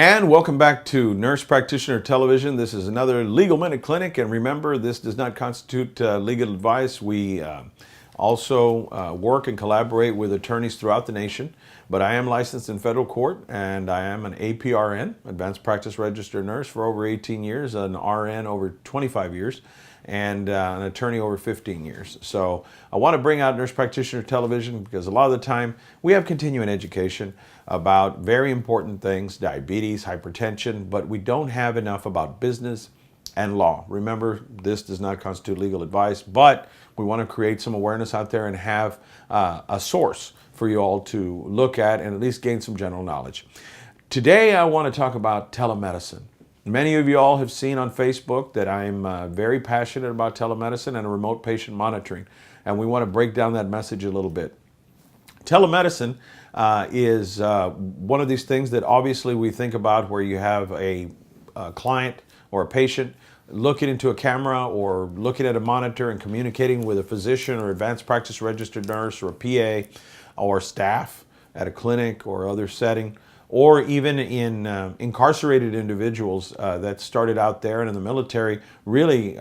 And welcome back to Nurse Practitioner Television. This is another Legal Minute Clinic, and remember, this does not constitute legal advice. We also work and collaborate with attorneys throughout the nation, but I am licensed in federal court, and I am an APRN, Advanced Practice Registered Nurse, for over 18 years, an RN over 25 years, and an attorney over 15 years. So I want to bring out Nurse Practitioner Television because a lot of the time we have continuing education about very important things, diabetes, hypertension, but we don't have enough about business and law. Remember, this does not constitute legal advice, but we want to create some awareness out there and have a source for you all to look at and at least gain some general knowledge. Today I want to talk about telemedicine. Many of you all have seen on Facebook that I'm very passionate about telemedicine and remote patient monitoring, and we want to break down that message a little bit. Telemedicine is one of these things that obviously we think about where you have a client or a patient looking into a camera or looking at a monitor and communicating with a physician or advanced practice registered nurse or a PA or staff at a clinic or other setting, or even in incarcerated individuals that started out there and in the military really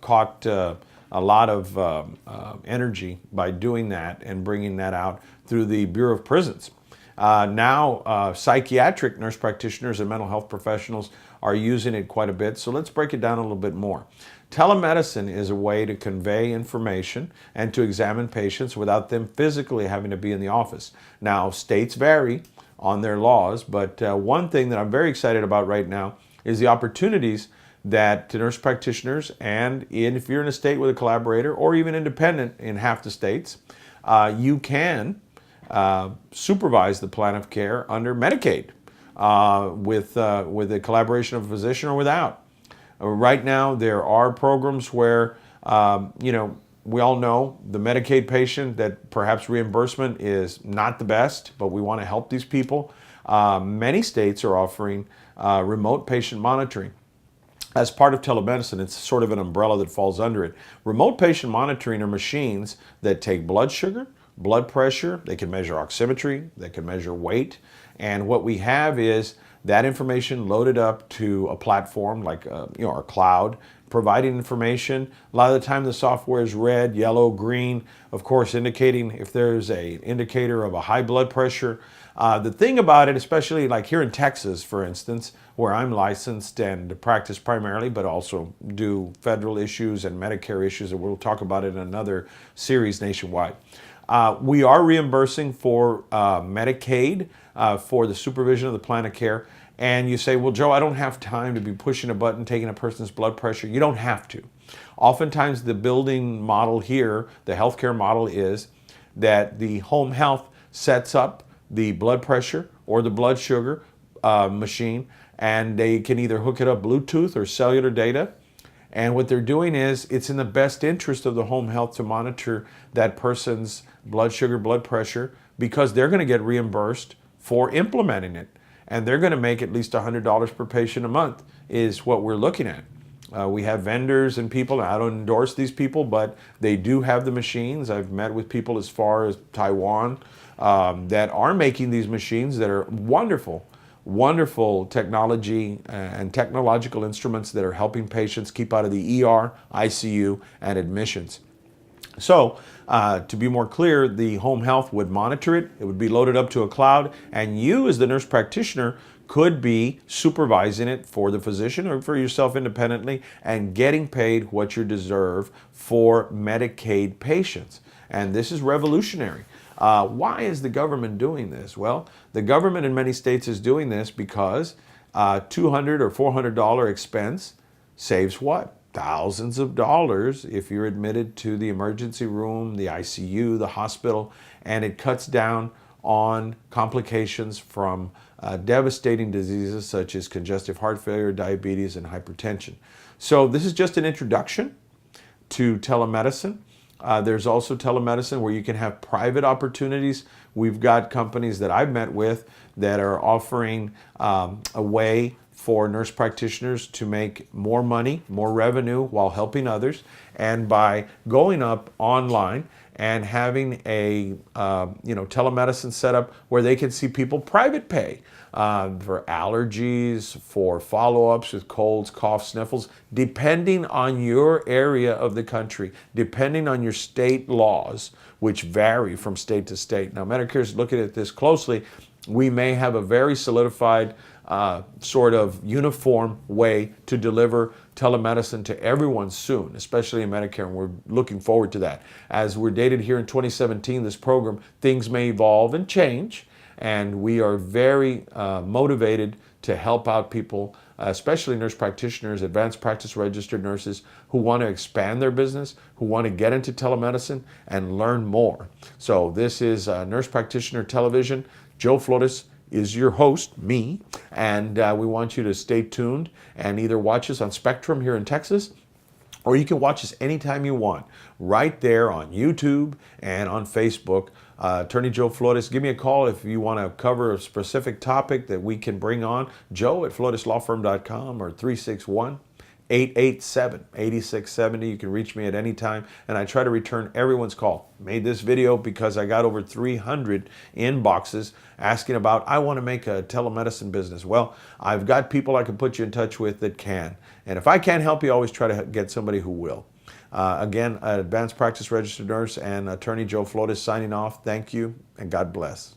caught a lot of energy by doing that and bringing that out through the Bureau of Prisons. Now, psychiatric nurse practitioners and mental health professionals are using it quite a bit, so let's break it down a little bit more. Telemedicine is a way to convey information and to examine patients without them physically having to be in the office. Now, states vary on their laws, but one thing that I'm very excited about right now is the opportunities that nurse practitioners, and if you're in a state with a collaborator or even independent in half the states, you can supervise the plan of care under Medicaid with the collaboration of a physician or without. Right now, there are programs where, we all know the Medicaid patient that perhaps reimbursement is not the best, but we want to help these people. Many states are offering remote patient monitoring. As part of telemedicine, it's sort of an umbrella that falls under it. Remote patient monitoring are machines that take blood sugar, blood pressure, they can measure oximetry, they can measure weight, and what we have is that information loaded up to a platform like our cloud, providing information. A lot of the time the software is red, yellow, green, of course indicating if there's an indicator of a high blood pressure. The thing about it, especially like here in Texas, for instance, where I'm licensed and practice primarily, but also do federal issues and Medicare issues, and we'll talk about it in another series nationwide. We are reimbursing for Medicaid for the supervision of the plan of care. And you say, well, Joe, I don't have time to be pushing a button, taking a person's blood pressure. You don't have to. Oftentimes the building model here, the healthcare model is that the home health sets up the blood pressure or the blood sugar machine, and they can either hook it up Bluetooth or cellular data. And what they're doing is it's in the best interest of the home health to monitor that person's blood sugar, blood pressure, because they're going to get reimbursed for implementing it. And they're going to make at least $100 per patient a month is what we're looking at. We have vendors and people, and I don't endorse these people, but they do have the machines. I've met with people as far as Taiwan that are making these machines that are wonderful, wonderful technology and technological instruments that are helping patients keep out of the ER, ICU, and admissions. So, to be more clear, the home health would monitor it. It would be loaded up to a cloud, and you as the nurse practitioner could be supervising it for the physician or for yourself independently and getting paid what you deserve for Medicaid patients. And this is revolutionary. Why is the government doing this? Well, the government in many states is doing this because $200 or $400 expense saves what? Thousands of dollars if you're admitted to the emergency room, the ICU, the hospital, and it cuts down on complications from devastating diseases such as congestive heart failure, diabetes, and hypertension. So this is just an introduction to telemedicine. There's also telemedicine where you can have private opportunities. We've got companies that I've met with that are offering a way for nurse practitioners to make more money, more revenue while helping others, and by going up online and having a telemedicine setup where they can see people private pay. for allergies, for follow-ups with colds, coughs, sniffles, depending on your area of the country, depending on your state laws, which vary from state to state. Now, Medicare is looking at this closely. We may have a very solidified sort of uniform way to deliver telemedicine to everyone soon, especially in Medicare, and we're looking forward to that. As we're dated here in 2017, this program, things may evolve and change, and we are very motivated to help out people, especially nurse practitioners, advanced practice registered nurses who want to expand their business, who want to get into telemedicine and learn more. So this is Nurse Practitioner Television. Joe Flores is your host, me, and we want you to stay tuned and either watch us on Spectrum here in Texas, or you can watch us anytime you want, right there on YouTube and on Facebook. Attorney Joe Flores, give me a call if you want to cover a specific topic that we can bring on. Joe at floreslawfirm.com or 361-887-8670. You can reach me at any time, and I try to return everyone's call. Made this video because I got over 300 inboxes asking about, I want to make a telemedicine business. Well, I've got people I can put you in touch with that can. And if I can't help you, I always try to get somebody who will. Again, advanced practice registered nurse and attorney Joe Flores signing off. Thank you and God bless.